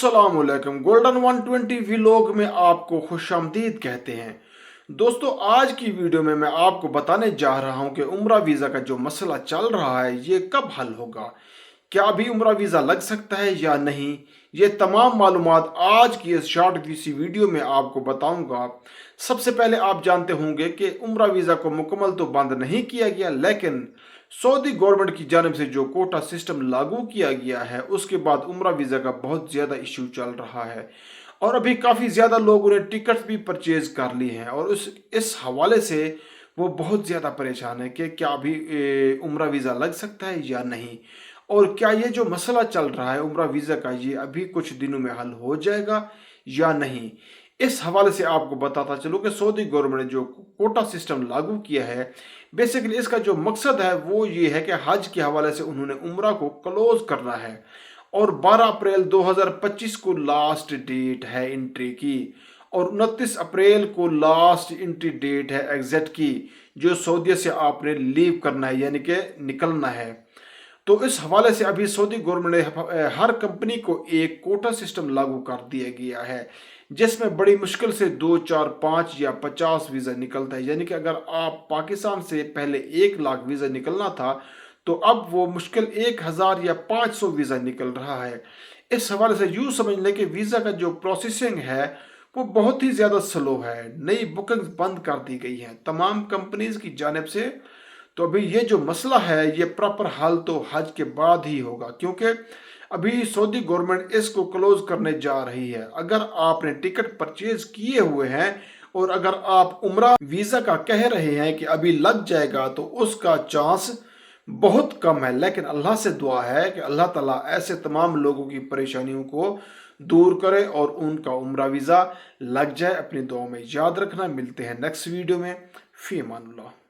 अस्सलाम वालेकुम। Golden 120 vlog में आपको खुशामदीद कहते हैं। दोस्तों, आज की वीडियो में मैं आपको बताने जा रहा हूं कि उम्रा वीज़ा का जो मसला चल रहा है ये कब हल होगा। क्या अभी उम्रा वीज़ा लग सकता है या नहीं, ये तमाम मालूमात आज की इस शॉर्ट सी वीडियो में आपको बताऊंगा। सबसे पहले आप जानते होंगे कि उम्रा वीज़ा को मुकम्मल तो बंद नहीं किया गया, लेकिन सऊदी गवर्नमेंट की जानिब से जो कोटा सिस्टम लागू किया गया है उसके बाद उम्रा वीज़ा का बहुत ज़्यादा इशू चल रहा है और अभी काफ़ी ज़्यादा लोगों ने टिकट भी परचेज कर ली हैं और इस हवाले से वो बहुत ज़्यादा परेशान है कि क्या अभी उम्रा वीज़ा लग सकता है या नहीं, और क्या ये जो मसला चल रहा है उम्रा वीज़ा का ये अभी कुछ दिनों में हल हो जाएगा या नहीं। इस हवाले से आपको बताता चलूँ कि सऊदी गवर्नमेंट ने जो कोटा सिस्टम लागू किया है, बेसिकली इसका जो मकसद है वो ये है कि हज के हवाले से उन्होंने उम्रा को क्लोज करना है और 12 अप्रैल 2025 को लास्ट डेट है एंट्री की और 29 अप्रैल को लास्ट एंट्री डेट है एग्जिट की, जो सऊदी से आपने लीव करना है यानी कि निकलना है। तो इस हवाले से अभी सऊदी गवर्नमेंट ने हर कंपनी को एक कोटा सिस्टम लागू कर दिया गया है जिसमें बड़ी मुश्किल से 2, 4, 5 या 50 वीज़ा निकलता है। यानी कि अगर आप पाकिस्तान से पहले 1 लाख वीज़ा निकलना था तो अब वो मुश्किल 1000 या 500 वीज़ा निकल रहा है। इस हवाले से यूँ समझ लें कि वीज़ा का जो प्रोसेसिंग है वो बहुत ही ज़्यादा स्लो है। नई बुकिंग्स बंद कर दी गई हैं तमाम कंपनीज की जानिब से। तो अभी ये जो मसला है ये प्रॉपर हल तो हज के बाद ही होगा, क्योंकि अभी सऊदी गवर्नमेंट इसको क्लोज करने जा रही है। अगर आपने टिकट परचेज किए हुए हैं और अगर आप उम्रा वीज़ा का कह रहे हैं कि अभी लग जाएगा तो उसका चांस बहुत कम है, लेकिन अल्लाह से दुआ है कि अल्लाह ताला ऐसे तमाम लोगों की परेशानियों को दूर करे और उनका उम्रा वीज़ा लग जाए। अपनी दुआ में याद रखना। मिलते हैं नेक्स्ट वीडियो में। फी अमानुल्लाह।